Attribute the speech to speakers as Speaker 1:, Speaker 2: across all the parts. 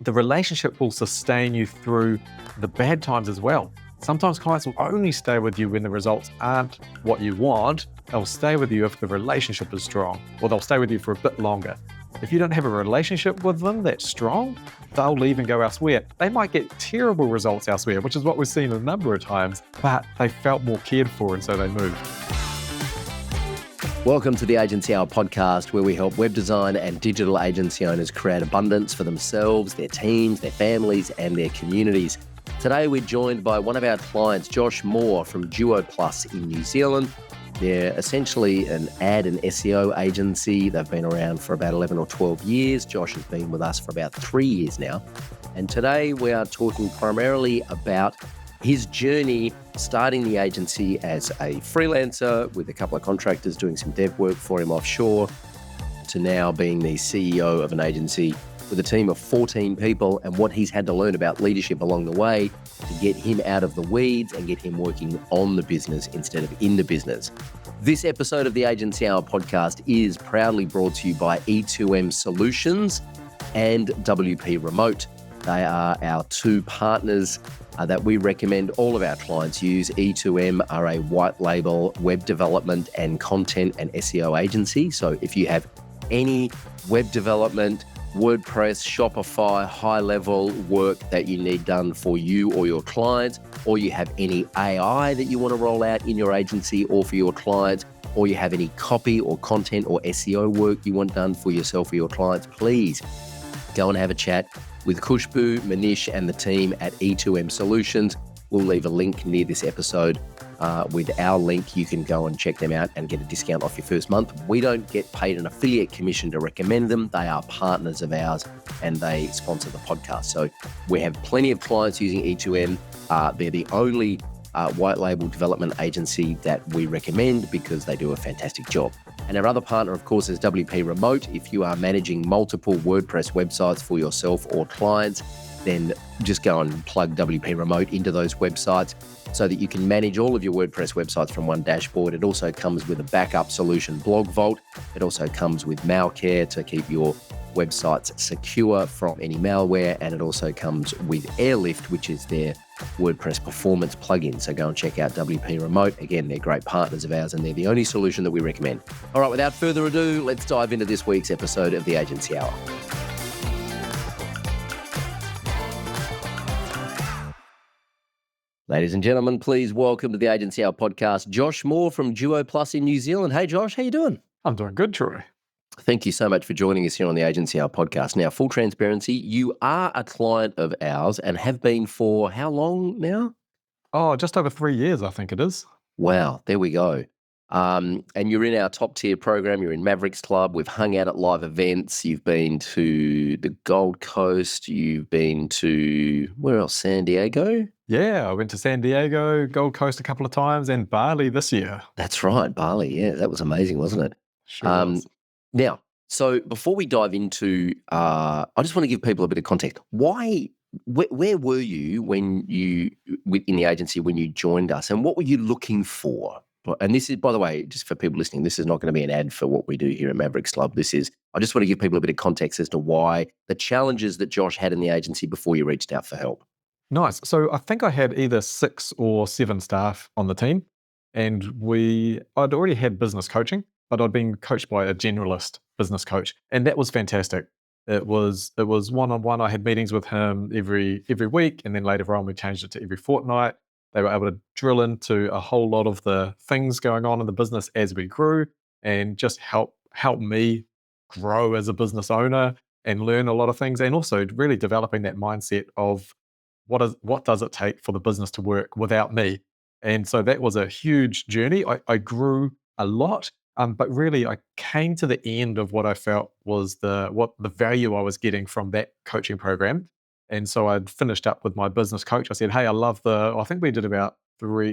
Speaker 1: the relationship will sustain you through the bad times as well. Sometimes clients will only stay with you when the results aren't what you want. They'll stay with you if the relationship is strong, or they'll stay with you for a bit longer. If you don't have a relationship with them that's strong, they'll leave and go elsewhere. They might get terrible results elsewhere, which is what we've seen a number of times, but they felt more cared for and so they moved.
Speaker 2: Welcome to the Agency Hour podcast, where we help web design and digital agency owners create abundance for themselves, their teams, their families, and their communities. Today, we're joined by one of our clients, Josh Moore from Duo Plus in New Zealand. They're essentially an ad and SEO agency. They've been around for about 11 or 12 years. Josh has been with us for about 3 years now. And today, we are talking primarily about his journey starting the agency as a freelancer with a couple of contractors doing some dev work for him offshore, to now being the CEO of an agency with a team of 14 people, and what he's had to learn about leadership along the way to get him out of the weeds and get him working on the business instead of in the business. This episode of the Agency Hour podcast is proudly brought to you by E2M Solutions and WP Remote. They are our two partners that we recommend all of our clients use. E2M are a white label web development and content and SEO agency. So if you have any web development, WordPress, Shopify, high-level work that you need done for you or your clients, or you have any AI that you want to roll out in your agency or for your clients, or you have any copy or content or SEO work you want done for yourself or your clients, please go and have a chat with Khushbu, Manish, and the team at E2M Solutions. We'll leave a link near this episode. With our link, you can go and check them out and get a discount off your first month. We don't get paid an affiliate commission to recommend them. They are partners of ours and they sponsor the podcast. So we have plenty of clients using E2M. They're the only white label development agency that we recommend because they do a fantastic job. And our other partner, of course, is WP Remote. If you are managing multiple WordPress websites for yourself or clients, then just go and plug WP Remote into those websites so that you can manage all of your WordPress websites from one dashboard. It also comes with a backup solution, Blog Vault. It also comes with Malcare to keep your websites secure from any malware. And it also comes with Airlift, which is their WordPress performance plugin. So go and check out WP Remote. Again, they're great partners of ours and they're the only solution that we recommend. All right, without further ado, let's dive into this week's episode of the Agency Hour. Ladies and gentlemen, please welcome to the Agency Hour podcast, Josh Moore from Duo Plus in New Zealand. Hey, Josh, how you doing?
Speaker 1: I'm doing good, Troy.
Speaker 2: Thank you so much for joining us here on the Agency Hour podcast. Now, full transparency, you are a client of ours and have been for how long now?
Speaker 1: Oh, just over 3 years, I think it is.
Speaker 2: Wow, there we go. And you're in our top tier program. You're in Mavericks Club. We've hung out at live events. You've been to the Gold Coast. You've been to, where else? San Diego?
Speaker 1: Yeah, I went to San Diego, Gold Coast a couple of times, and Bali this year.
Speaker 2: That's right, Bali. Yeah, that was amazing, wasn't it?
Speaker 1: Sure was.
Speaker 2: Now, so before we dive into, I just want to give people a bit of context. Where were you when in the agency when you joined us, and what were you looking for? And this is, by the way, just for people listening, this is not going to be an ad for what we do here at Mavericks Club. I just want to give people a bit of context as to why the challenges that Josh had in the agency before you reached out for help.
Speaker 1: Nice. So I think I had either 6 or 7 staff on the team, and I'd already had business coaching, but I'd been coached by a generalist business coach, and that was fantastic. It was one-on-one. I had meetings with him every week, and then later on we changed it to every fortnight. They were able to drill into a whole lot of the things going on in the business as we grew, and just help me grow as a business owner and learn a lot of things, and also really developing that mindset of what does it take for the business to work without me. And so that was a huge journey. I grew a lot, but really I came to the end of what I felt was the value I was getting from that coaching program. And so I'd finished up with my business coach. I said, hey, I think we did about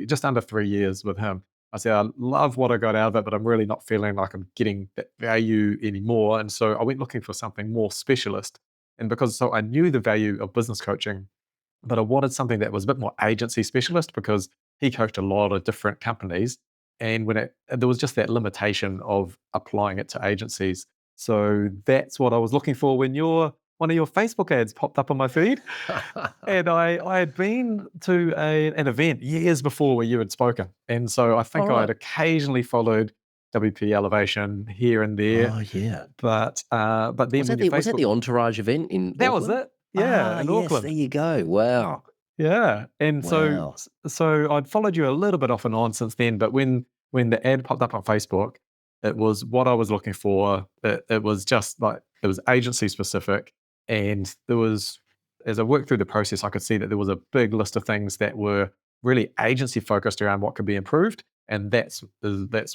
Speaker 1: just under 3 years with him. I said, I love what I got out of it, but I'm really not feeling like I'm getting that value anymore. And so I went looking for something more specialist. And so I knew the value of business coaching, but I wanted something that was a bit more agency specialist because he coached a lot of different companies. And there was just that limitation of applying it to agencies. So that's what I was looking for. When you're one of your Facebook ads popped up on my feed. And I had been to an event years before where you had spoken. And so I
Speaker 2: All
Speaker 1: think I
Speaker 2: right.
Speaker 1: had occasionally followed WP Elevation here and there.
Speaker 2: Oh, yeah.
Speaker 1: But then when your
Speaker 2: Was that
Speaker 1: Facebook,
Speaker 2: the Entourage event in
Speaker 1: that was
Speaker 2: Auckland?
Speaker 1: it. Yeah,
Speaker 2: Ah,
Speaker 1: in
Speaker 2: yes, there
Speaker 1: Auckland.
Speaker 2: you go. Wow.
Speaker 1: Yeah. And so
Speaker 2: Wow.
Speaker 1: so I'd followed you a little bit off and on since then, but when the ad popped up on Facebook, it was what I was looking for. It was just like it was agency specific, and there was as I worked through the process, I could see that there was a big list of things that were really agency focused around what could be improved, and that's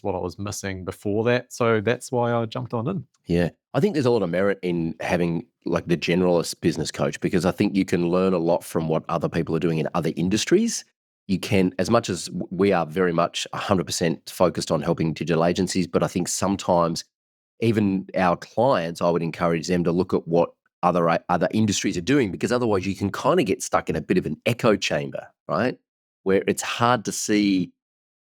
Speaker 1: what I was missing before that. So that's why I jumped on in.
Speaker 2: Yeah. I think there's a lot of merit in having like the generalist business coach because I think you can learn a lot from what other people are doing in other industries. You can, as much as we are very much 100% focused on helping digital agencies, but I think sometimes even our clients, I would encourage them to look at what other industries are doing because otherwise you can kind of get stuck in a bit of an echo chamber, right? Where it's hard to see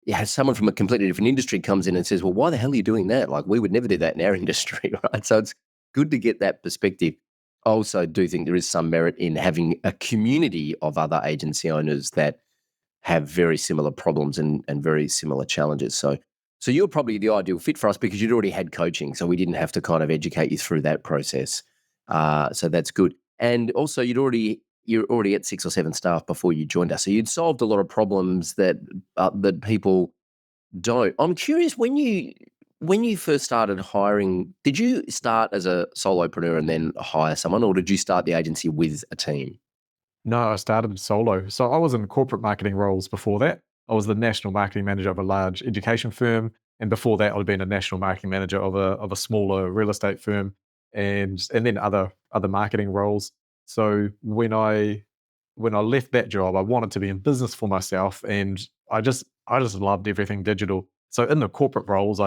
Speaker 2: yeah, someone from a completely different industry comes in and says, "Well, why the hell are you doing that? Like, we would never do that in our industry, right?" So it's good to get that perspective. I also do think there is some merit in having a community of other agency owners that have very similar problems and very similar challenges. So you're probably the ideal fit for us because you'd already had coaching, so we didn't have to kind of educate you through that process. So that's good. And also, you're already at 6 or 7 staff before you joined us, so you'd solved a lot of problems that people don't. I'm curious when you first started hiring. Did you start as a solopreneur and then hire someone, or did you start the agency with a team?
Speaker 1: No, I started solo. So I was in corporate marketing roles before that. I was the national marketing manager of a large education firm. And before that, I'd been a national marketing manager of a smaller real estate firm and then other marketing roles. So when I left that job, I wanted to be in business for myself and I just loved everything digital. So in the corporate roles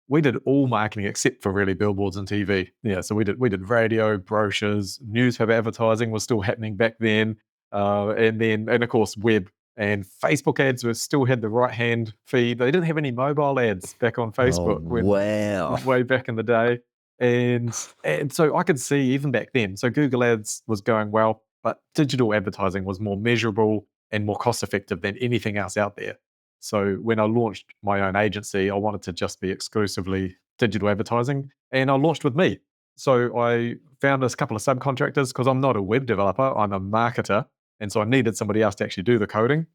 Speaker 1: we did all marketing except for really billboards and TV. Yeah, so we did radio, brochures, newspaper advertising was still happening back then, and of course web and Facebook ads were still had the right hand feed. They didn't have any mobile ads back on
Speaker 2: Oh,
Speaker 1: Facebook when
Speaker 2: wow.
Speaker 1: way back in the day, and so I could see even back then. So Google Ads was going well, but digital advertising was more measurable and more cost effective than anything else out there. So when I launched my own agency, I wanted to just be exclusively digital advertising, and I launched with me. So I found a couple of subcontractors because I'm not a web developer, I'm a marketer, and so I needed somebody else to actually do the coding.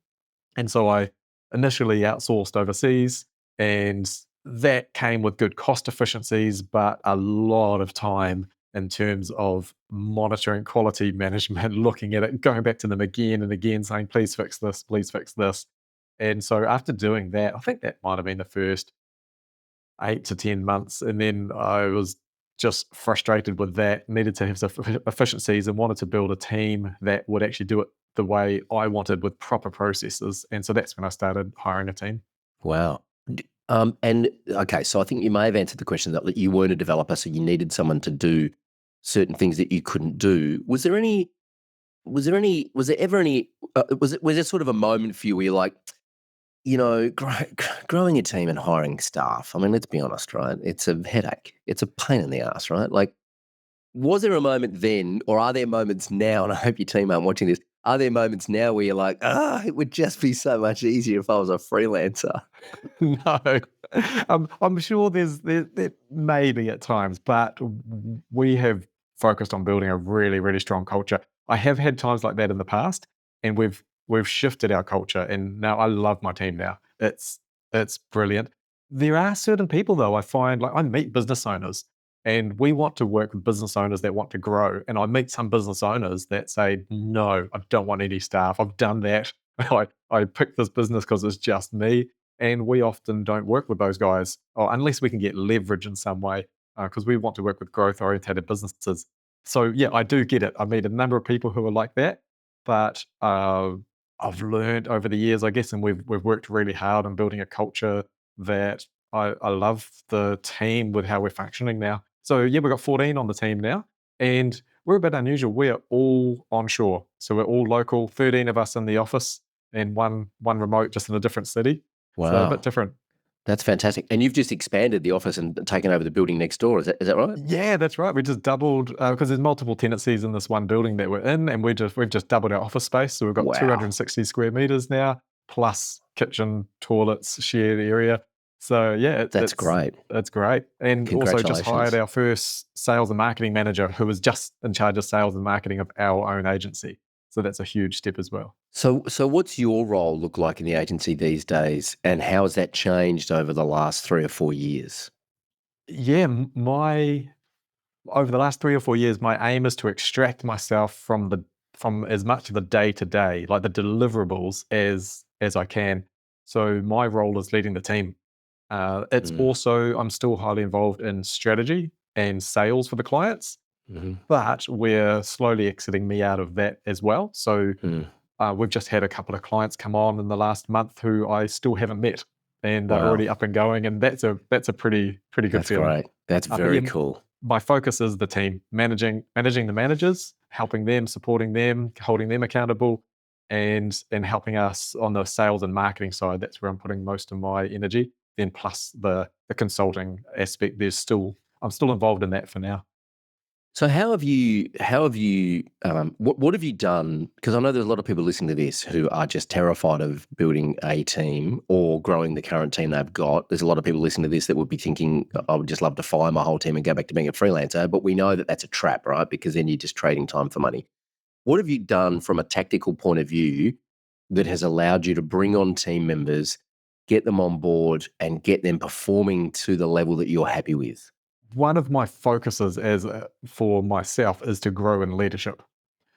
Speaker 1: And so I initially outsourced overseas, and that came with good cost efficiencies, but a lot of time in terms of monitoring quality management, looking at it, going back to them again and again, saying, please fix this, please fix this. And so after doing that, I think that might have been the first 8 to 10 months. And then I was just frustrated with that, needed to have some efficiencies and wanted to build a team that would actually do it the way I wanted with proper processes. And so that's when I started hiring a team.
Speaker 2: Wow. And okay, so I think you may have answered the question that you weren't a developer, so you needed someone to do certain things that you couldn't do. Was there ever any, was there sort of a moment for you where you're like, growing a team and hiring staff, I mean, let's be honest, right? It's a headache. It's a pain in the ass, right? Like, was there a moment then, or are there moments now, and I hope your team aren't watching this, are there moments now where you're like, it would just be so much easier if I was a freelancer?
Speaker 1: No, I'm sure there may be at times, but we have focused on building a really, really strong culture. I have had times like that in the past, and we've shifted our culture, and now I love my team now. It's brilliant. There are certain people though I find like I meet business owners, and we want to work with business owners that want to grow, and I meet some business owners that say, "No, I don't want any staff. I've done that. I picked this business because it's just me." And we often don't work with those guys, or unless we can get leverage in some way, because we want to work with growth-oriented businesses. So yeah, I do get it. I meet a number of people who are like that, but I've learned over the years, I guess, and we've worked really hard on building a culture that I love the team with how we're functioning now. So yeah, we've got 14 on the team now, and we're a bit unusual. We're all onshore, so we're all local. 13 of us in the office, and one remote, just in a different city. So a bit
Speaker 2: Wow.
Speaker 1: different.
Speaker 2: That's fantastic. And you've just expanded the office and taken over the building next door. Is that right?
Speaker 1: Yeah, that's right. We just doubled because there's multiple tenancies in this one building that we're in, and we've just doubled our office space. So we've got
Speaker 2: Wow.
Speaker 1: 260 square meters now, plus kitchen, toilets, shared area. So yeah,
Speaker 2: That's great.
Speaker 1: it's great. And also just hired
Speaker 2: Congratulations.
Speaker 1: our first sales and marketing manager, who was just in charge of sales and marketing of our own agency. So that's a huge step as well.
Speaker 2: So what's your role look like in the agency these days, and how has that changed over the last 3 or 4 years?
Speaker 1: Yeah, my over the last 3 or 4 years, my aim is to extract myself from as much of the day to day, like the deliverables, as I can. So my role is leading the team. It's
Speaker 2: Mm,
Speaker 1: also I'm still highly involved in strategy and sales for the clients,
Speaker 2: mhm,
Speaker 1: but we're slowly exiting me out of that as well. So
Speaker 2: mm.
Speaker 1: we've just had a couple of clients come on in the last month who I still haven't met, and they're
Speaker 2: Wow,
Speaker 1: already up and going, and that's a pretty good
Speaker 2: that's
Speaker 1: feeling.
Speaker 2: great. That's
Speaker 1: But yeah,
Speaker 2: very cool.
Speaker 1: my focus is the team, managing the managers, helping them, supporting them, holding them accountable, and helping us on the sales and marketing side. That's where I'm putting most of my energy. Then plus the consulting aspect, I'm still involved in that for now.
Speaker 2: So what have you done? Because I know there's a lot of people listening to this who are just terrified of building a team or growing the current team they've got. There's a lot of people listening to this that would be thinking, I would just love to fire my whole team and go back to being a freelancer. But we know that that's a trap, right? Because then you're just trading time for money. What have you done from a tactical point of view that has allowed you to bring on team members, get them on board, and get them performing to the level that you're happy with?
Speaker 1: One of my focuses for myself is to grow in leadership.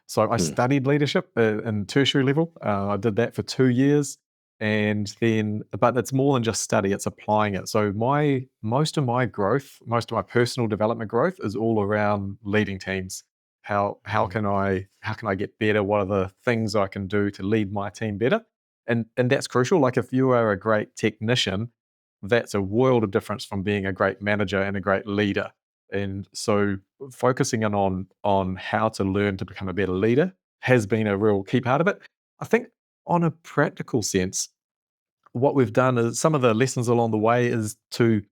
Speaker 1: So I
Speaker 2: Mm,
Speaker 1: studied leadership in tertiary level. I did that for 2 years, and then, but it's more than just study; it's applying it. So my most of my growth, most of my personal development growth, is all around leading teams.
Speaker 2: mm,
Speaker 1: How can I get better? What are the things I can do to lead my team better? And that's crucial. Like if you are a great technician, that's a world of difference from being a great manager and a great leader. And so focusing in on how to learn to become a better leader has been a real key part of it. I think on a practical sense, what we've done is some of the lessons along the way is to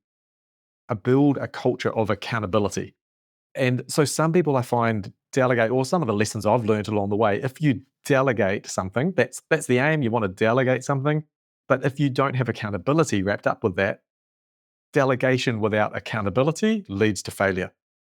Speaker 1: build a culture of accountability. And so some people I find delegate, or some of the lessons I've learned along the way, if you delegate something, that's the aim, you want to delegate something. But if you don't have accountability wrapped up with that, delegation without accountability leads to failure.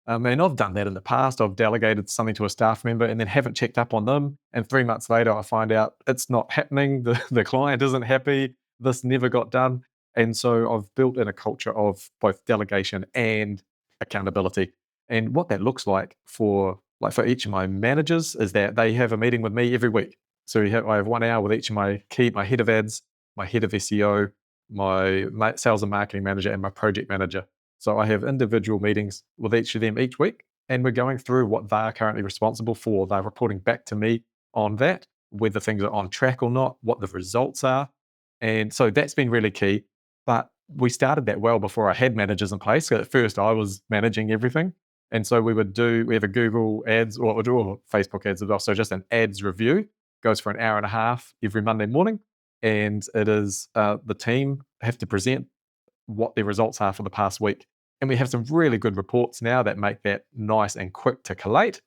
Speaker 1: And I've done that in the past. I've delegated something to a staff member and then haven't checked up on them. And 3 months later, I find out it's not happening. The client isn't happy. This never got done. And so I've built in a culture of both delegation and accountability. And what that looks like for each of my managers is that they have a meeting with me every week. So I have 1 hour with each of my head of ads, my head of SEO, my sales and marketing manager, and my project manager. So I have individual meetings with each of them each week, and we're going through what they are currently responsible for. They're reporting back to me on that, whether things are on track or not, what the results are. And so that's been really key. But we started that well before I had managers in place. So at first, I was managing everything. And so we have a Google ads or Facebook ads as well. So just an ads review goes for an hour and a half every Monday morning. And it is the team have to present what their results are for the past week. And we have some really good reports now that make that nice and quick to collate.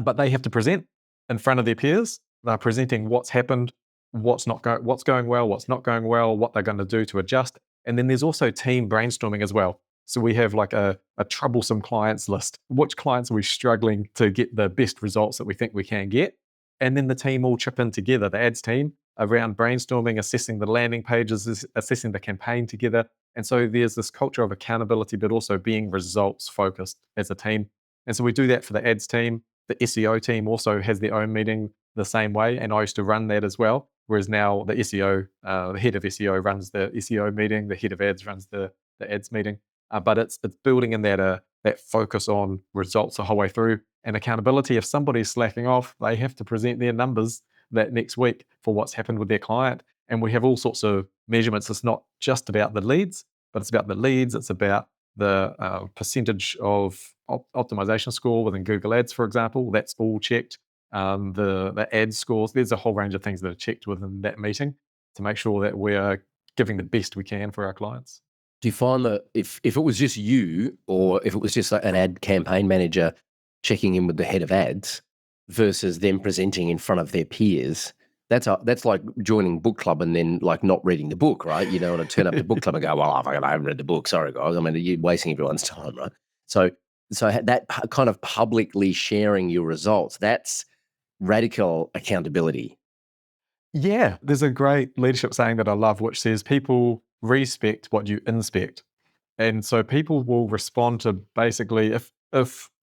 Speaker 1: But they have to present in front of their peers. They're presenting what's happened, what's going well, what's not going well, what they're going to do to adjust. And then there's also team brainstorming as well. So we have like a troublesome clients list. Which clients are we struggling to get the best results that we think we can get? And then the team all chip in together, the ads team, around brainstorming, assessing the landing pages, assessing the campaign together. And so there's this culture of accountability, but also being results focused as a team. And so we do that for the ads team. The SEO team also has their own meeting the same way, and I used to run that as well. Whereas now the head of SEO runs the SEO meeting, the head of ads runs the ads meeting. But it's building in that focus on results the whole way through and accountability. If somebody's slacking off, they have to present their numbers that next week for what's happened with their client. And we have all sorts of measurements. It's not just about the leads, but it's about the leads. It's about the percentage of optimization score within Google Ads, for example. That's all checked. The ad scores. There's a whole range of things that are checked within that meeting to make sure that we're giving the best we can for our clients.
Speaker 2: Do you find that if it was just you, or if it was just like an ad campaign manager checking in with the head of ads versus them presenting in front of their peers, that's like joining book club and then like not reading the book, right? You don't want to turn up to book club and go, well, I haven't read the book. Sorry, guys. I mean, you're wasting everyone's time, right? So that kind of publicly sharing your results, that's radical accountability.
Speaker 1: Yeah, there's a great leadership saying that I love, which says people respect what you inspect. And so people will respond to basically if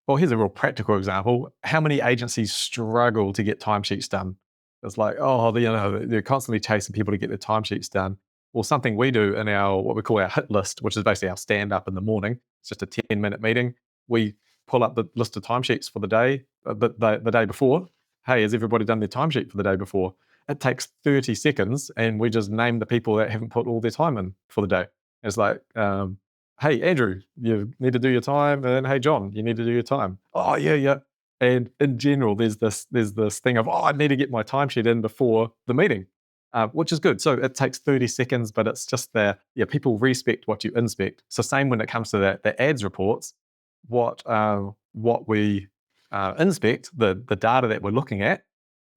Speaker 1: well, here's a real practical example. How many agencies struggle to get timesheets done? It's like, oh, they're constantly chasing people to get their timesheets done. Well, something we do in our what we call our hit list, which is basically our stand up in the morning. It's just a 10-minute meeting. We pull up the list of timesheets for the day, the day before. Hey, has everybody done their timesheet for the day before? It takes 30 seconds, and we just name the people that haven't put all their time in for the day. It's like, hey, Andrew, you need to do your time, and hey, John, you need to do your time. Oh, yeah, yeah. And in general, there's this thing of, I need to get my timesheet in before the meeting, which is good. So it takes 30 seconds, but it's just people respect what you inspect. So same when it comes to the ads reports, what we inspect, the data that we're looking at,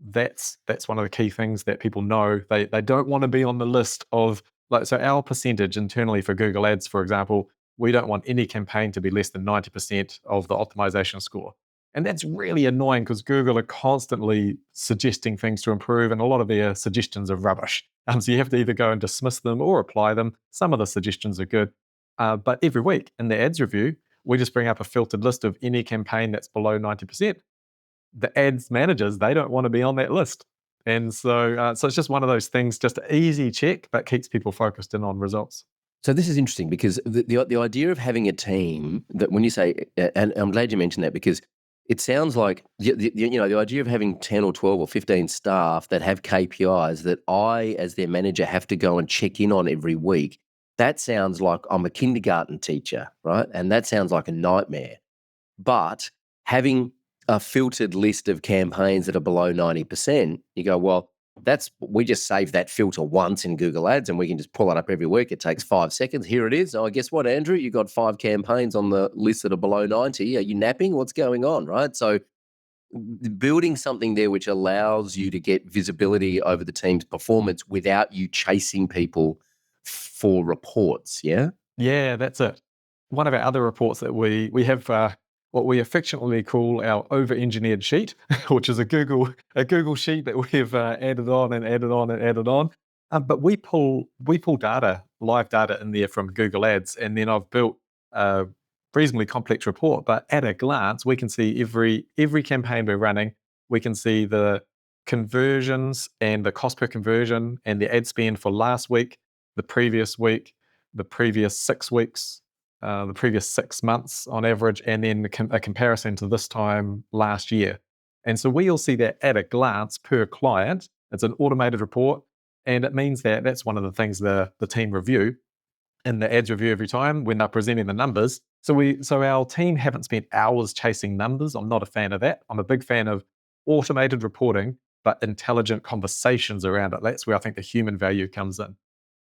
Speaker 1: that's one of the key things that people know. They don't want to be on the list of, like, so our percentage internally for Google Ads, for example, we don't want any campaign to be less than 90% of the optimization score. And that's really annoying because Google are constantly suggesting things to improve, and a lot of their suggestions are rubbish. So you have to either go and dismiss them or apply them. Some of the suggestions are good. But every week in the ads review, we just bring up a filtered list of any campaign that's below 90%. The ads managers, they don't want to be on that list. And so it's just one of those things, just an easy check, but keeps people focused in on results.
Speaker 2: So this is interesting because the idea of having a team that, when you say, and I'm glad you mentioned that, because it sounds like the idea of having 10 or 12 or 15 staff that have KPIs that I, as their manager, have to go and check in on every week. That sounds like I'm a kindergarten teacher, right? And that sounds like a nightmare. But having a filtered list of campaigns that are below 90%, you go, well, we just save that filter once in Google Ads and we can just pull it up every week. It takes 5 seconds. Here it is. Oh, guess what, Andrew? You got 5 campaigns on the list that are below 90. Are you napping? What's going on, right? So building something there which allows you to get visibility over the team's performance without you chasing people for reports, yeah?
Speaker 1: Yeah, that's it. One of our other reports that we have, what we affectionately call our over-engineered sheet, which is a Google sheet that we've added on and added on and added on. But we pull data, live data in there from Google Ads, and then I've built a reasonably complex report. But at a glance, we can see every campaign we're running. We can see the conversions and the cost per conversion and the ad spend for last week, the previous week, the previous 6 weeks, the previous 6 months on average, and then a comparison to this time last year. And so we'll see that at a glance per client. It's an automated report, and it means that that's one of the things the team review in the ads review every time when they're presenting the numbers. So our team haven't spent hours chasing numbers. I'm not a fan of that. I'm a big fan of automated reporting, but intelligent conversations around it. That's where I think the human value comes in.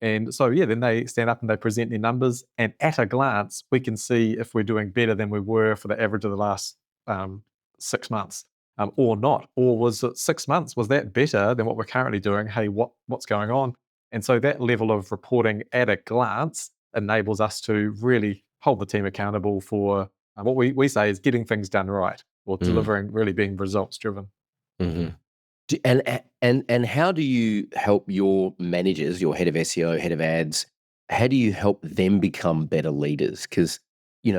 Speaker 1: And so, then they stand up and they present their numbers. And at a glance, we can see if we're doing better than we were for the average of the last 6 months, or not. Or was it 6 months? Was that better than what we're currently doing? Hey, what's going on? And so that level of reporting at a glance enables us to really hold the team accountable for what we say is getting things done right, or delivering, really being results driven.
Speaker 2: Mm-hmm. And how do you help your managers, your head of SEO, head of ads, how do you help them become better leaders? Because,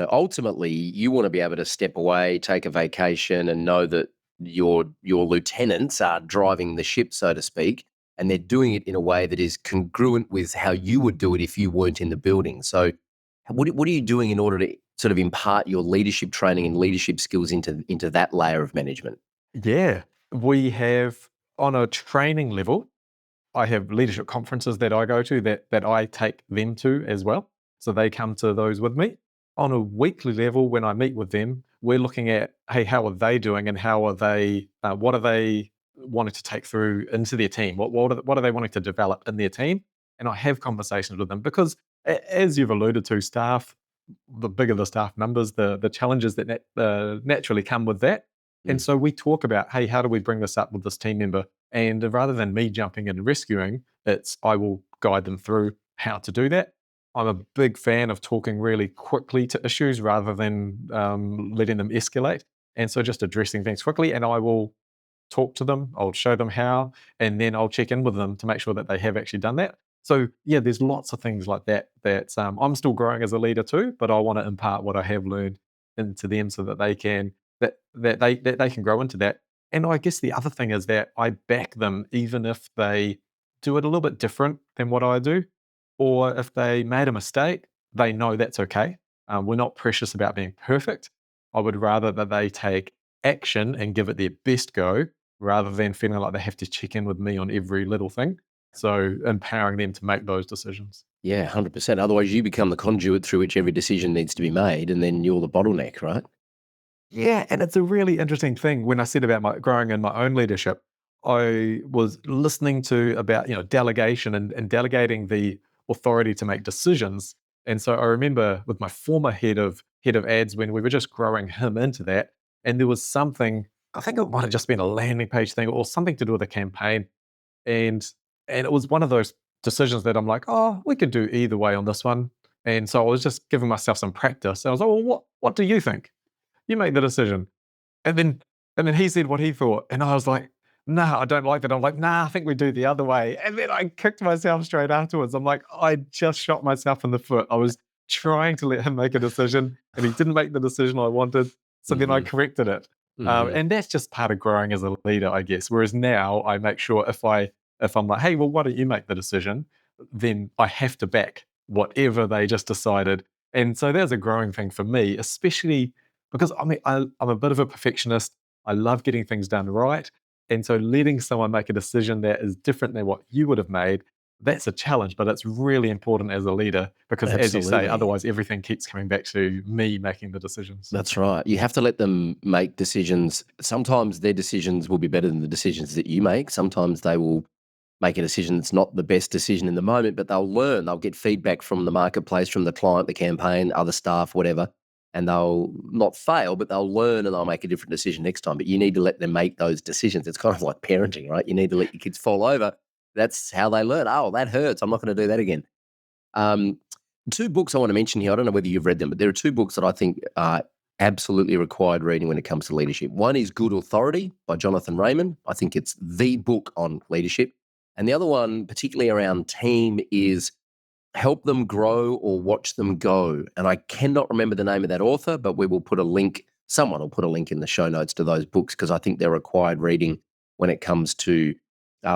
Speaker 2: ultimately you want to be able to step away, take a vacation, and know that your lieutenants are driving the ship, so to speak, and they're doing it in a way that is congruent with how you would do it if you weren't in the building. So what are you doing in order to sort of impart your leadership training and leadership skills into that layer of management?
Speaker 1: Yeah, we have, on a training level, I have leadership conferences that I go to that I take them to as well. So they come to those with me. On a weekly level, when I meet with them, we're looking at, hey, how are they doing, and how are they? What are they wanting to take through into their team? What are they wanting to develop in their team? and I have conversations with them because, as you've alluded to, staff, the bigger the staff numbers, the challenges that naturally come with that. And
Speaker 2: Mm.
Speaker 1: so we talk about, hey, how do we bring this up with this team member? And rather than me jumping in and rescuing, it's I will guide them through how to do that. I'm a big fan of talking really quickly to issues rather than letting them escalate. And so just addressing things quickly, and I will talk to them, I'll show them how, and then I'll check in with them to make sure that they have actually done that. So yeah, there's lots of things like that that I'm still growing as a leader too, but I want to impart what I have learned into them so that they can that they can grow into that. And I guess the other thing is that I back them even if they do it a little bit different than what I do, or if they made a mistake, they know that's okay. We're not precious about being perfect. I would rather that they take action and give it their best go rather than feeling like they have to check in with me on every little thing. So empowering them to make those decisions.
Speaker 2: Yeah, 100%. Otherwise, you become the conduit through which every decision needs to be made, and then you're the bottleneck, right?
Speaker 1: Yeah, and it's a really interesting thing. When I said about my growing in my own leadership, I was listening to about delegation and delegating the authority to make decisions. And so I remember with my former head of ads when we were just growing him into that, and there was something, I think it might have just been a landing page thing or something to do with a campaign, and it was one of those decisions that I'm like, oh, we could do either way on this one. And so I was just giving myself some practice. And I was like, well, what do you think? You make the decision. And then he said what he thought, and I was like, "Nah, I don't like that." I'm like, "Nah, I think we do the other way." And then I kicked myself straight afterwards. I'm like, I just shot myself in the foot. I was trying to let him make a decision, and he didn't make the decision I wanted. So then I
Speaker 2: Hmm.
Speaker 1: corrected it,
Speaker 2: Hmm.
Speaker 1: and that's just part of growing as a leader, I guess. Whereas now I make sure if I'm like, "Hey, well, why don't you make the decision?" Then I have to back whatever they just decided. And so that's a growing thing for me, especially because I mean, I'm a bit of a perfectionist. I love getting things done right. And so letting someone make a decision that is different than what you would have made, that's a challenge, but it's really important as a leader because, as you say,
Speaker 2: Absolutely.
Speaker 1: otherwise everything keeps coming back to me making the decisions.
Speaker 2: That's right. You have to let them make decisions. Sometimes their decisions will be better than the decisions that you make. Sometimes they will make a decision that's not the best decision in the moment, but they'll learn. They'll get feedback from the marketplace, from the client, the campaign, other staff, whatever, and they'll not fail, but they'll learn and they'll make a different decision next time. But you need to let them make those decisions. It's kind of like parenting, right? You need to let your kids fall over. That's how they learn. Oh, that hurts. I'm not going to do that again. Um, Two books I want to mention here. I don't know whether you've read them, but there are two books that I think are absolutely required reading when it comes to leadership. One is Good Authority by Jonathan Raymond. I think it's the book on leadership. And the other one, particularly around team, is Help Them Grow or Watch Them Go. And I cannot remember the name of that author, but we will put a link, someone will put a link in the show notes to those books because I think they're required reading when it comes to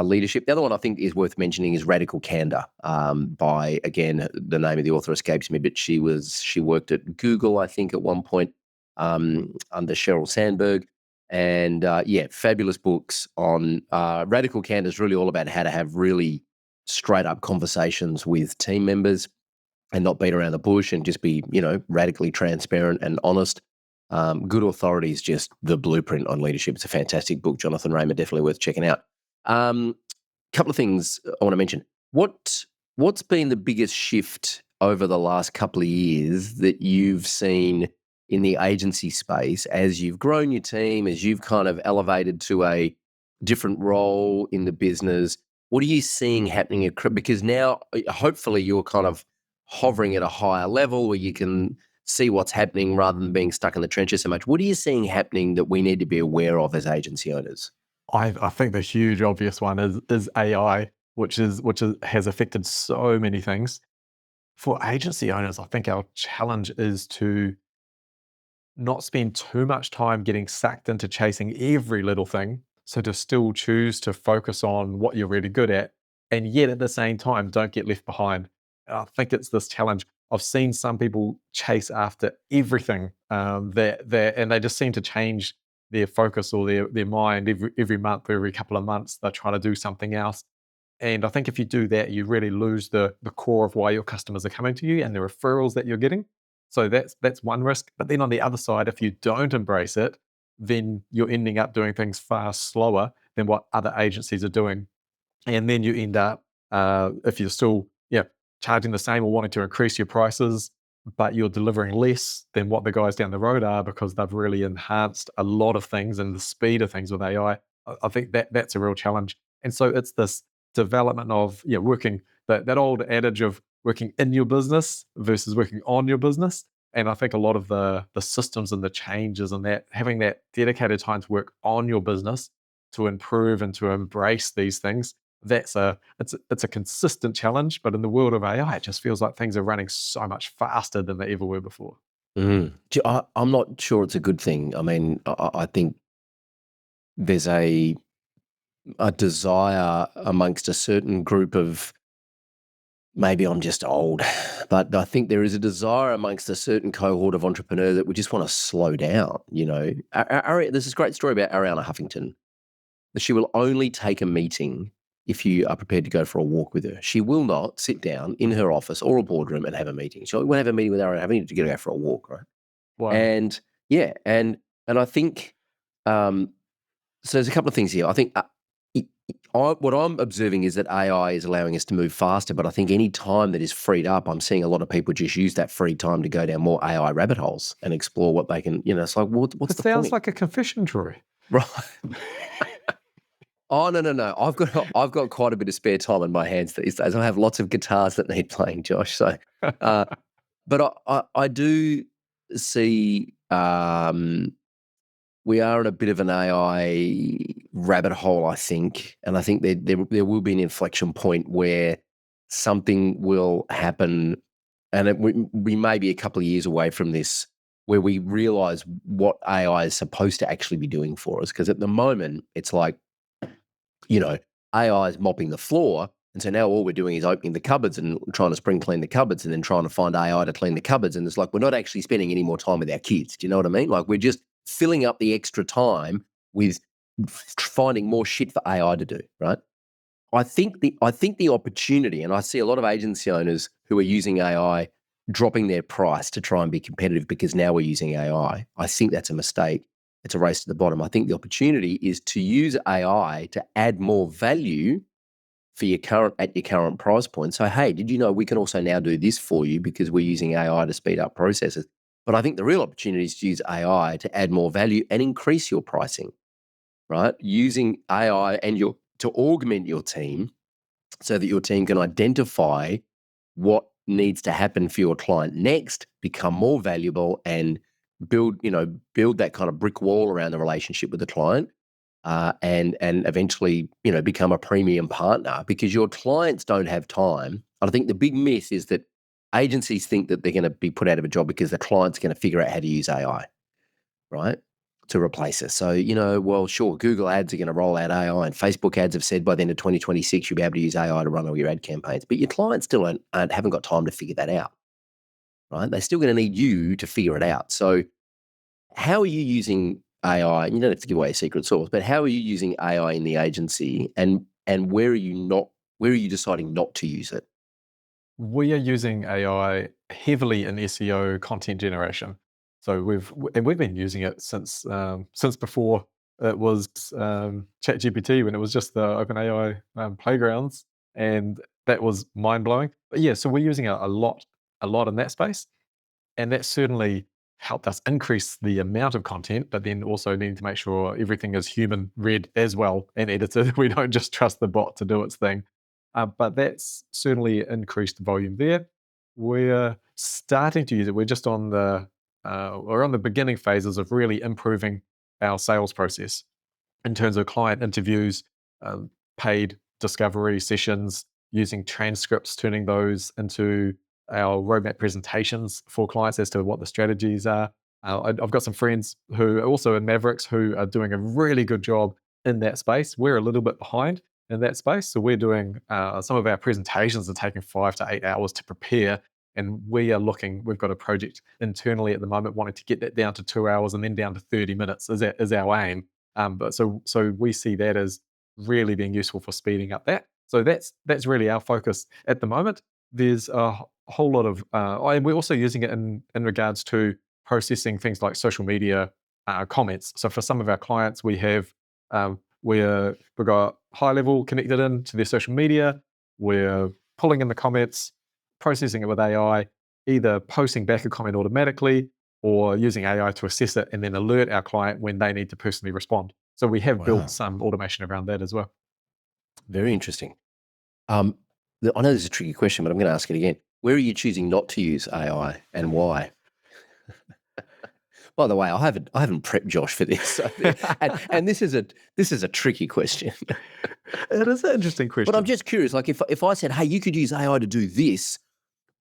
Speaker 2: leadership. The other one I think is worth mentioning is Radical Candor by, again, the name of the author escapes me, but she worked at Google, I think, at one point under Sheryl Sandberg. And yeah, fabulous books on Radical Candor is really all about how to have really straight up conversations with team members and not beat around the bush and just be, radically transparent and honest. Good Authority is just the blueprint on leadership. It's a fantastic book. Jonathan Raymer, definitely worth checking out. Couple of things I want to mention. What's been the biggest shift over the last couple of years that you've seen in the agency space as you've grown your team, as you've kind of elevated to a different role in the business? What are you seeing happening because now hopefully you're kind of hovering at a higher level where you can see what's happening rather than being stuck in the trenches so much. What are you seeing happening that we need to be aware of as agency owners?
Speaker 1: I think the huge obvious one is AI, which has affected so many things. For agency owners, I think our challenge is to not spend too much time getting sucked into chasing every little thing. So to still choose to focus on what you're really good at, and yet at the same time, don't get left behind. I think it's this challenge. I've seen some people chase after everything and they just seem to change their focus or their mind every month or every couple of months. They're trying to do something else. And I think if you do that, you really lose the core of why your customers are coming to you and the referrals that you're getting. So that's one risk. But then on the other side, if you don't embrace it, then you're ending up doing things far slower than what other agencies are doing. And then you end up, if you're still charging the same or wanting to increase your prices, but you're delivering less than what the guys down the road are because they've really enhanced a lot of things and the speed of things with AI. I think that's a real challenge. And so it's this development of working that old adage of working in your business versus working on your business. And I think a lot of the systems and the changes and that having that dedicated time to work on your business to improve and to embrace these things, it's a consistent challenge. But in the world of AI, it just feels like things are running so much faster than they ever were before.
Speaker 2: I'm not sure it's a good thing. I mean, I think there's a desire amongst a certain group of, maybe I'm just old, but I think there is a desire amongst a certain cohort of entrepreneurs that we just want to slow down. There's this great story about Ariana Huffington. She will only take a meeting if you are prepared to go for a walk with her. She will not sit down in her office or a boardroom and have a meeting. She won't have a meeting with Ariana Huffington to go for a walk, right?
Speaker 1: Wow.
Speaker 2: And yeah, and I think so. There's a couple of things here. I think what I'm observing is that AI is allowing us to move faster, but I think any time that is freed up, I'm seeing a lot of people just use that free time to go down more AI rabbit holes and explore what they can. It's like, what's
Speaker 1: It
Speaker 2: the
Speaker 1: sounds
Speaker 2: point?
Speaker 1: like a confession, Troy.
Speaker 2: Right. Oh, no. I've got quite a bit of spare time in my hands these days. I have lots of guitars that need playing, Josh. So, but I do see we are in a bit of an AI rabbit hole, I think, and I think there will be an inflection point where something will happen, and we may be a couple of years away from this, where we realize what AI is supposed to actually be doing for us. Because at the moment, it's like, AI is mopping the floor. And so now all we're doing is opening the cupboards and trying to spring clean the cupboards and then trying to find AI to clean the cupboards. And it's like, we're not actually spending any more time with our kids. Do you know what I mean? Like, we're just filling up the extra time with finding more shit for AI to do, right? I think the opportunity, and I see a lot of agency owners who are using AI dropping their price to try and be competitive because now we're using AI. I think that's a mistake. It's a race to the bottom. I think the opportunity is to use AI to add more value for your current price point. So, hey, did you know we can also now do this for you because we're using AI to speed up processes? But I think the real opportunity is to use AI to add more value and increase your pricing, right? Using AI to augment your team so that your team can identify what needs to happen for your client next, become more valuable, and build that kind of brick wall around the relationship with the client, and eventually become a premium partner, because your clients don't have time. I think the big myth is that agencies think that they're going to be put out of a job because the client's going to figure out how to use AI, right, to replace us. So, well, sure, Google ads are going to roll out AI, and Facebook ads have said by the end of 2026 you'll be able to use AI to run all your ad campaigns. But your clients still haven't got time to figure that out, right? They're still going to need you to figure it out. So how are you using AI? You don't have to give away a secret sauce, but how are you using AI in the agency, and where are you deciding not to use it?
Speaker 1: We are using AI heavily in SEO content generation. So we've been using it since before it was ChatGPT, when it was just the OpenAI playgrounds, and that was mind blowing. But yeah, so we're using a lot in that space, and that certainly helped us increase the amount of content, but then also needing to make sure everything is human read as well and edited. We don't just trust the bot to do its thing. But that's certainly increased volume there. We're starting to use it. We're just we're on the beginning phases of really improving our sales process in terms of client interviews, paid discovery sessions, using transcripts, turning those into our roadmap presentations for clients as to what the strategies are. I've got some friends who are also in Mavericks who are doing a really good job in that space. We're a little bit behind in that space. So we're doing some of our presentations are taking 5 to 8 hours to prepare. And we've got a project internally at the moment wanting to get that down to 2 hours and then down to 30 minutes is our aim. But so we see that as really being useful for speeding up that. So that's really our focus at the moment. There's a whole lot of, and we're also using it in regards to processing things like social media comments. So for some of our clients, we've got high level connected in to their social media. We're pulling in the comments, processing it with AI, either posting back a comment automatically or using AI to assess it and then alert our client when they need to personally respond. So we have built
Speaker 2: Wow.
Speaker 1: some automation around that as well.
Speaker 2: Very interesting. Um, I know this is a tricky question, but I'm going to ask it again. Where are you choosing not to use AI and why? By the way, I haven't prepped Josh for this, and this is a tricky question.
Speaker 1: It is an interesting
Speaker 2: But I'm
Speaker 1: question.
Speaker 2: just curious. Like, if I said, "Hey, you could use AI to do this,"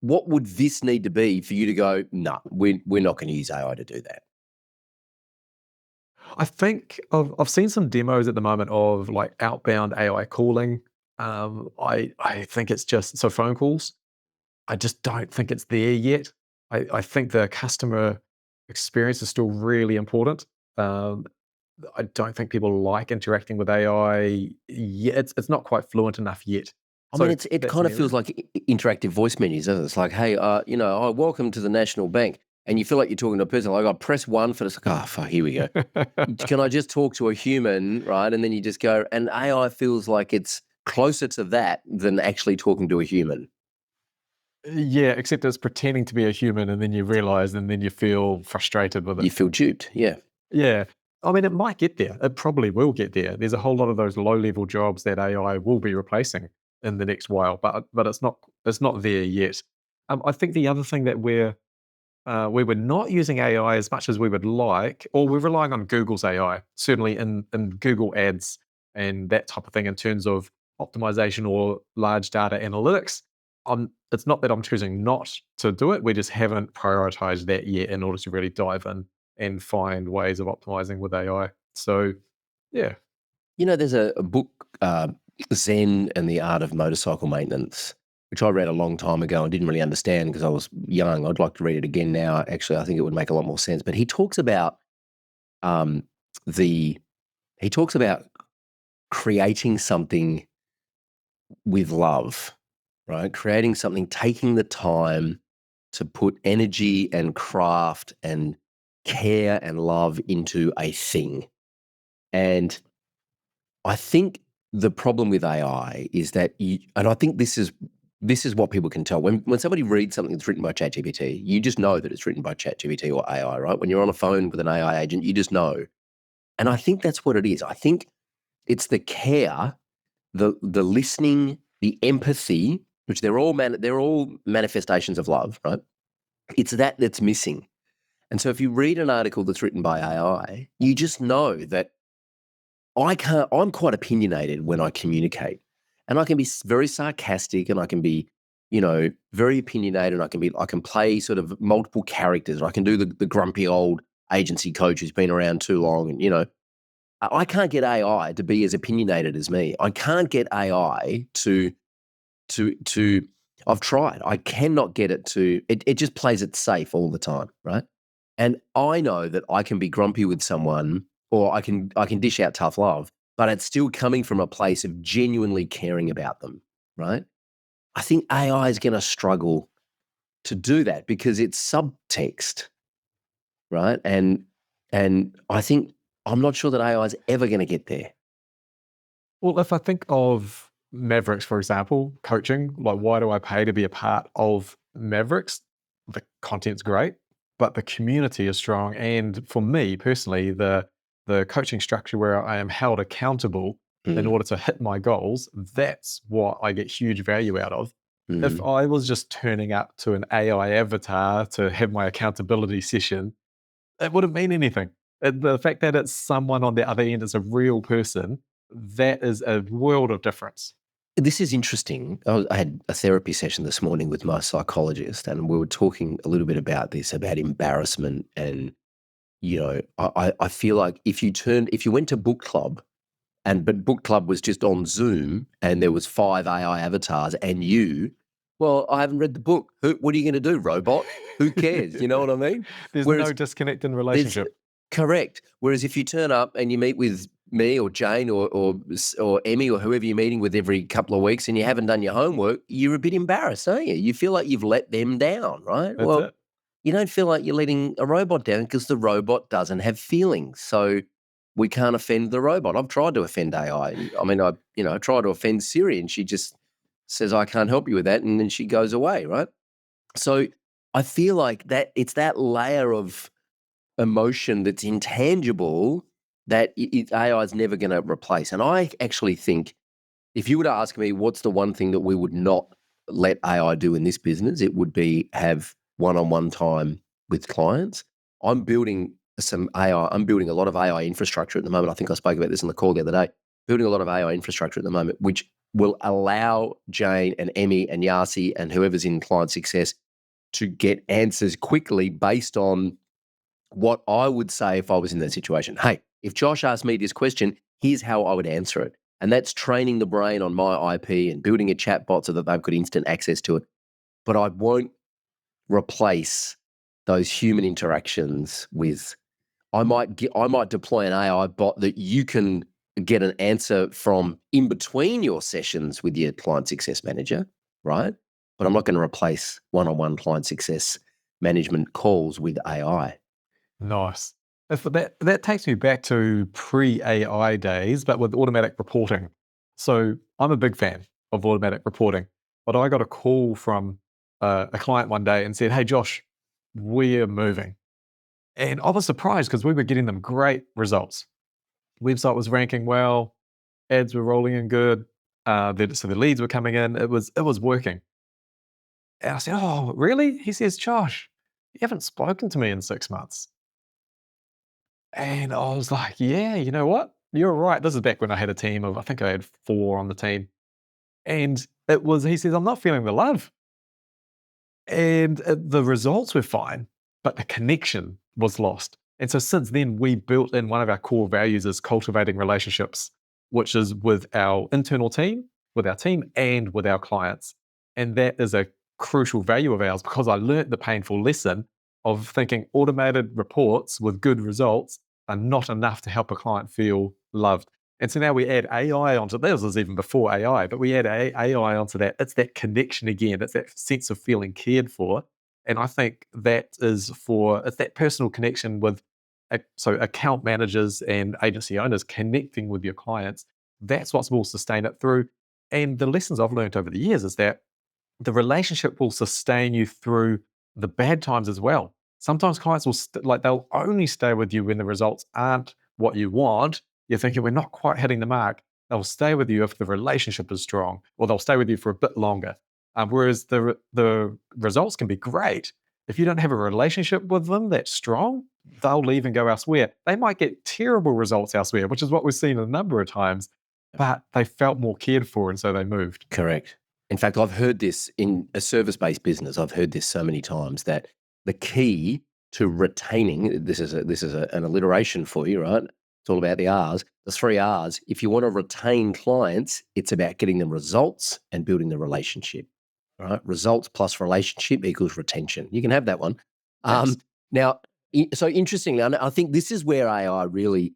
Speaker 2: what would this need to be for you to go? No, we're not going to use AI to do that.
Speaker 1: I think I've seen some demos at the moment of like outbound AI calling. I think it's just so phone calls. I just don't think it's there yet. I think the customer experience is still really important. Um, I don't think people like interacting with AI yet. It's not quite fluent enough yet.
Speaker 2: I mean,
Speaker 1: So
Speaker 2: it
Speaker 1: that's
Speaker 2: kind
Speaker 1: an
Speaker 2: of feels
Speaker 1: area.
Speaker 2: like interactive voice menus, doesn't it? It's like, hey, welcome to the National Bank, and you feel like you're talking to a person. Like, I press one for this. Like, oh, fuck, here we go. Can I just talk to a human, right? And then you just go, and AI feels like it's closer to that than actually talking to a human.
Speaker 1: Yeah, except it's pretending to be a human, and then you realize, and then you feel frustrated with it.
Speaker 2: You feel duped, yeah.
Speaker 1: Yeah. I mean, it might get there. It probably will get there. There's a whole lot of those low-level jobs that AI will be replacing in the next while, but it's not there yet. I think the other thing that we're not using AI as much as we would like, or we're relying on Google's AI, certainly in Google Ads and that type of thing in terms of optimization or large data analytics. It's not that I'm choosing not to do it. We just haven't prioritized that yet in order to really dive in and find ways of optimizing with AI. So, yeah.
Speaker 2: You know, there's a book, Zen and the Art of Motorcycle Maintenance, which I read a long time ago and didn't really understand because I was young. I'd like to read it again now. Actually, I think it would make a lot more sense. But he talks about um, the he talks about creating something with love, right? Creating something, taking the time to put energy and craft and care and love into a thing. And I think the problem with AI is that and I think this is what people can tell when somebody reads something that's written by ChatGPT, you just know that it's written by ChatGPT or AI, right? When you're on a phone with an AI agent, you just know. And I think that's what it is. I think it's the care, the listening, the empathy, which they're all manifestations of love, right? It's that's missing. And so if you read an article that's written by AI, you just know that I'm quite opinionated when I communicate. And I can be very sarcastic and I can be, very opinionated and I can play sort of multiple characters and I can do the grumpy old agency coach who's been around too long. And, I can't get AI to be as opinionated as me. I can't get AI to I've tried. I cannot get it to it just plays it safe all the time, right? And I know that I can be grumpy with someone or I can dish out tough love, but it's still coming from a place of genuinely caring about them, right? I think AI is going to struggle to do that because it's subtext, right? And I think I'm not sure that AI is ever going to get there.
Speaker 1: Well, if I think of Mavericks, for example, coaching, like why do I pay to be a part of Mavericks? The content's great, but the community is strong. And for me personally, the coaching structure where I am held accountable in
Speaker 2: Mm,
Speaker 1: order to hit my goals, that's what I get huge value out of. If
Speaker 2: mhm.
Speaker 1: I was just turning up to an AI avatar to have my accountability session, it wouldn't mean anything. The fact that it's someone on the other end is a real person, that is a world of difference.
Speaker 2: This is interesting. I had a therapy session this morning with my psychologist, and we were talking a little bit about this, about embarrassment. And, I feel like if you went to book club but book club was just on Zoom and there was 5 AI avatars and well, I haven't read the book. What are you going to do, robot? Who cares? You know what I mean?
Speaker 1: There's no
Speaker 2: Whereas
Speaker 1: disconnect in
Speaker 2: there's
Speaker 1: relationship.
Speaker 2: correct. Whereas if you turn up and you meet with me or Jane or Emmy or whoever you're meeting with every couple of weeks and you haven't done your homework, you're a bit embarrassed, aren't you? You feel like you've let them down, right?
Speaker 1: That's
Speaker 2: Well,
Speaker 1: it.
Speaker 2: you don't feel like you're letting a robot down because the robot doesn't have feelings. So we can't offend the robot. I've tried to offend AI. I mean, I tried to offend Siri and she just says, I can't help you with that. And then she goes away, right? So I feel like that it's that layer of emotion that's intangible that AI is never going to replace. And I actually think if you were to ask me what's the one thing that we would not let AI do in this business, it would be have one-on-one time with clients. I'm building some AI. I'm building a lot of AI infrastructure at the moment. I think I spoke about this on the call the other day. Building a lot of AI infrastructure at the moment, which will allow Jane and Emmy and Yasi and whoever's in client success to get answers quickly based on what I would say if I was in that situation. Hey, if Josh asked me this question, here's how I would answer it. And that's training the brain on my IP and building a chatbot so that they've got instant access to it. But I won't replace those human interactions with I might deploy an AI bot that you can get an answer from in between your sessions with your client success manager, right? But I'm not going to replace one-on-one client success management calls with AI.
Speaker 1: Nice. If that takes me back to pre-AI days, but with automatic reporting. So I'm a big fan of automatic reporting, but I got a call from a client one day and said, "Hey, Josh, we're moving." And I was surprised because we were getting them great results. Website was ranking well, ads were rolling in good, so the leads were coming in. It was working. And I said, "Oh, really?" He says, "Josh, you haven't spoken to me in 6 months." And I was like, "Yeah, you know what? You're right." This is back when I had a team of, I think I had 4 on the team. And he says, "I'm not feeling the love." And the results were fine, but the connection was lost. And so since then, we built in one of our core values is cultivating relationships, which is with our internal team, with our team, and with our clients. And that is a crucial value of ours because I learnt the painful lesson of thinking automated reports with good results are not enough to help a client feel loved. And so now we add AI onto this was even before AI, but we add AI onto that. It's that connection again. It's that sense of feeling cared for. And I think it's that personal connection with, so account managers and agency owners connecting with your clients. That's what will sustain it through. And the lessons I've learned over the years is that the relationship will sustain you through the bad times as well. Sometimes clients will they'll only stay with you when the results aren't what you want. You're thinking we're not quite hitting the mark. They'll stay with you if the relationship is strong, or they'll stay with you for a bit longer. Whereas the results can be great. If you don't have a relationship with them that's strong, they'll leave and go elsewhere. They might get terrible results elsewhere, which is what we've seen a number of times, but they felt more cared for, and so they moved.
Speaker 2: Correct. In fact, I've heard this in a service-based business. I've heard this so many times that the key to retaining an alliteration for you, right? It's all about the R's. The 3 R's. If you want to retain clients, it's about getting them results and building the relationship. Right? Results plus relationship equals retention. You can have that one.
Speaker 1: Thanks.
Speaker 2: Now, so interestingly, I think this is where AI really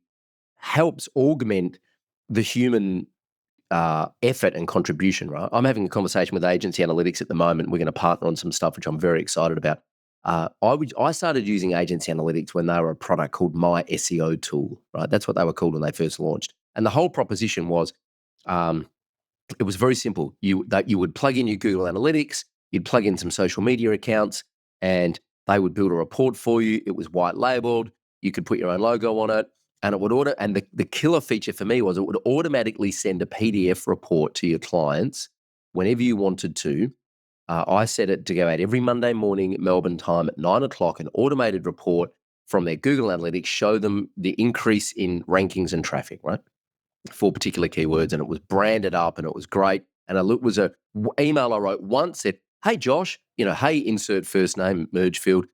Speaker 2: helps augment the human effort and contribution, right? I'm having a conversation with agency analytics at the moment. We're going to partner on some stuff, which I'm very excited about. I started using agency analytics when they were a product called My SEO Tool, right? That's what they were called when they first launched. And the whole proposition was, it was very simple. You would plug in your Google Analytics, you'd plug in some social media accounts, and they would build a report for you. It was white labeled. You could put your own logo on it, and it would order. And the killer feature for me was it would automatically send a PDF report to your clients whenever you wanted to. I set it to go out every Monday morning, Melbourne time at 9 o'clock, an automated report from their Google Analytics, show them the increase in rankings and traffic, right? For particular keywords, and it was branded up and it was great. And it was a email I wrote once said, "Hey Josh, hey, insert first name, merge field.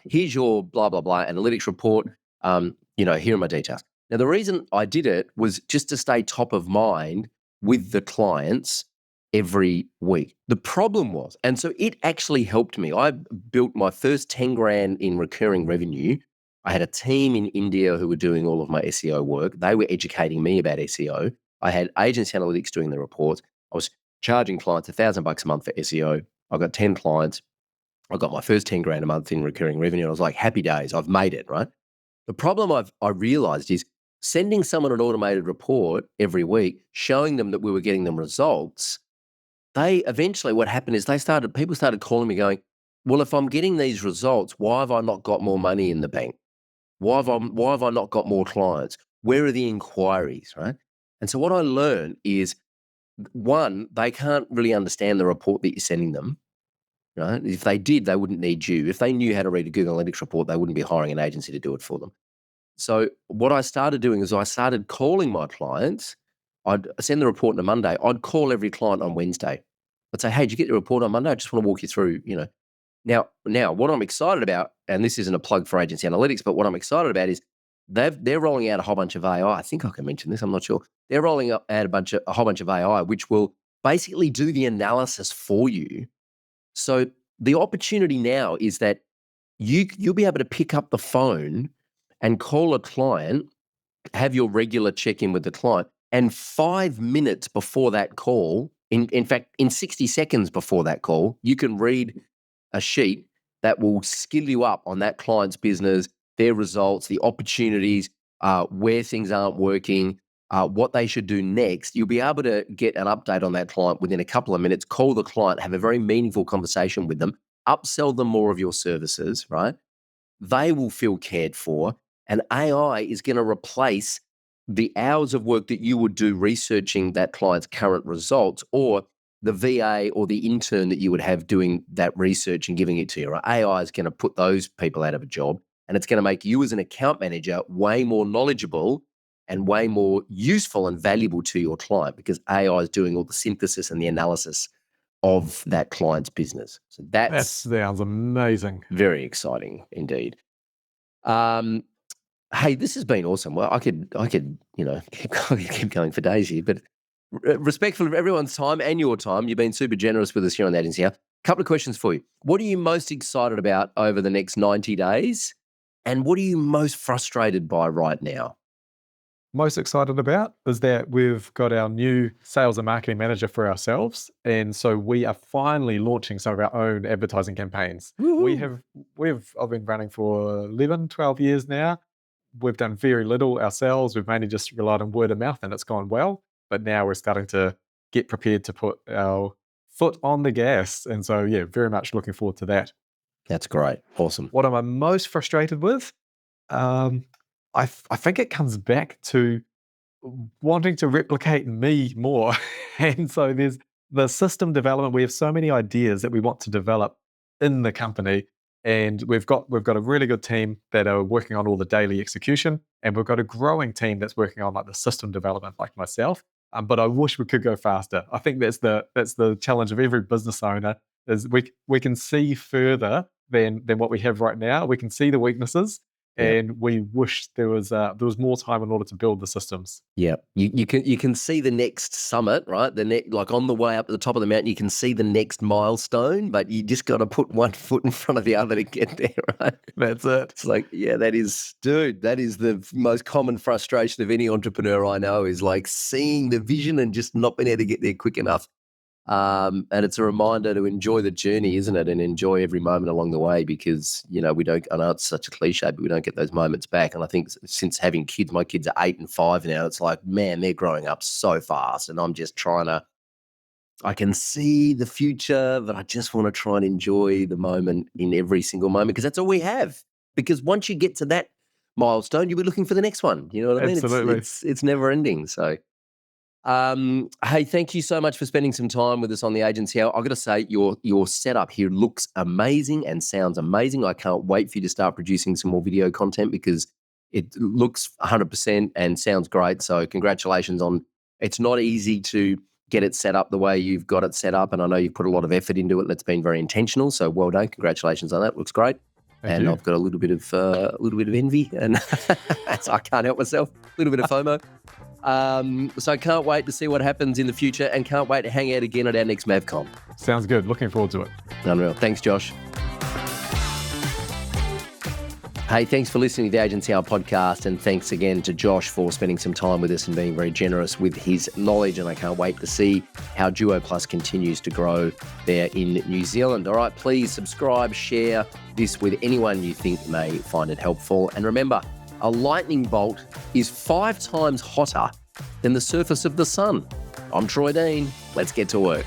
Speaker 2: Here's your blah blah blah analytics report. Here are my details." Now the reason I did it was just to stay top of mind with the clients every week. The problem was, and so it actually helped me. I built my first 10 grand in recurring revenue. I had a team in India who were doing all of my SEO work. They were educating me about SEO. I had agency analytics doing the reports. I was charging clients $1,000 a month for SEO. I got 10 clients. I got my first 10 grand a month in recurring revenue. I was like, happy days. I've made it, right? The problem I realized is sending someone an automated report every week, showing them that we were getting them results. They eventually, what happened is people started calling me going, well, if I'm getting these results, why have I not got more money in the bank? Why have I not got more clients? Where are the inquiries, right? And so what I learned is, one, they can't really understand the report that you're sending them, right? If they did, they wouldn't need you. If they knew how to read a Google Analytics report, they wouldn't be hiring an agency to do it for them. So what I started doing is I started calling my clients. I'd send the report on a Monday. I'd call every client on Wednesday. I'd say, hey, did you get the report on Monday? I just want to walk you through, Now, what I'm excited about, and this isn't a plug for agency analytics, but what I'm excited about is they're rolling out a whole bunch of AI. I think I can mention this. I'm not sure. They're rolling out a whole bunch of AI, which will basically do the analysis for you. So the opportunity now is that you'll be able to pick up the phone and call a client, have your regular check-in with the client, and 5 minutes before that call, in fact, in 60 seconds before that call, you can read a sheet that will skill you up on that client's business, their results, the opportunities, where things aren't working, what they should do next. You'll be able to get an update on that client within a couple of minutes, call the client, have a very meaningful conversation with them, upsell them more of your services, right? They will feel cared for, and AI is going to replace the hours of work that you would do researching that client's current results, or the VA or the intern that you would have doing that research and giving it to you. Right? AI is going to put those people out of a job, and it's going to make you as an account manager way more knowledgeable and way more useful and valuable to your client, because AI is doing all the synthesis and the analysis of that client's business. So
Speaker 1: That
Speaker 2: that's
Speaker 1: sounds amazing.
Speaker 2: very exciting indeed. Hey, this has been awesome. Well, I could, keep going for days here, but respectful of everyone's time and your time, you've been super generous with us here on the agency. Couple of questions for you. What are you most excited about over the next 90 days? And what are you most frustrated by right now?
Speaker 1: Most excited about is that we've got our new sales and marketing manager for ourselves. And so we are finally launching some of our own advertising campaigns.
Speaker 2: Woo-hoo.
Speaker 1: I've been running for 11, 12 years now. We've done very little ourselves. We've mainly just relied on word of mouth, and it's gone well. But now we're starting to get prepared to put our foot on the gas. And so, yeah, very much looking forward to that.
Speaker 2: That's great. Awesome.
Speaker 1: What am I most frustrated with? I think it comes back to wanting to replicate me more. And so there's the system development. We have so many ideas that we want to develop in the company. And we've got a really good team that are working on all the daily execution. And we've got a growing team that's working on like the system development, like myself. But I wish we could go faster. I think that's the challenge of every business owner, is we can see further than what we have right now. We can see the weaknesses,
Speaker 2: Yep.
Speaker 1: and we wish there was more time in order to build the systems.
Speaker 2: Yeah, you can see the next summit, right? Like on the way up to the top of the mountain, you can see the next milestone, but you just got to put one foot in front of the other to get there, right?
Speaker 1: That's it.
Speaker 2: It's like, yeah, that is the most common frustration of any entrepreneur I know, is like seeing the vision and just not being able to get there quick enough. And it's a reminder to enjoy the journey, isn't it? And enjoy every moment along the way, because, I know it's such a cliche, but we don't get those moments back. And I think since having kids, my kids are 8 and 5 now, it's like, man, they're growing up so fast. And I'm just I can see the future, but I just want to try and enjoy the moment in every single moment, because that's all we have. Because once you get to that milestone, you'll be looking for the next one. You know what I mean?
Speaker 1: Absolutely.
Speaker 2: It's never ending. So, hey, thank you so much for spending some time with us on the agency. I've got to say, your setup here looks amazing and sounds amazing. I can't wait for you to start producing some more video content, because it looks 100% and sounds great. So congratulations on, it's not easy to get it set up the way you've got it set up. And I know you've put a lot of effort into it, and it's been very intentional. So well done. Congratulations on that. Looks great.
Speaker 1: Thank you.
Speaker 2: I've got a little bit of envy, and so I can't help myself. A little bit of FOMO. So I can't wait to see what happens in the future, and can't wait to hang out again at our next MavCon.
Speaker 1: Sounds good. Looking forward to it.
Speaker 2: Unreal. Thanks, Josh. Hey, thanks for listening to the Agency Hour podcast, and thanks again to Josh for spending some time with us and being very generous with his knowledge. And I can't wait to see how Duo Plus continues to grow there in New Zealand. All right, please subscribe, share this with anyone you think may find it helpful. And remember, a lightning bolt is 5 times hotter than the surface of the sun. I'm Troy Dean. Let's get to work.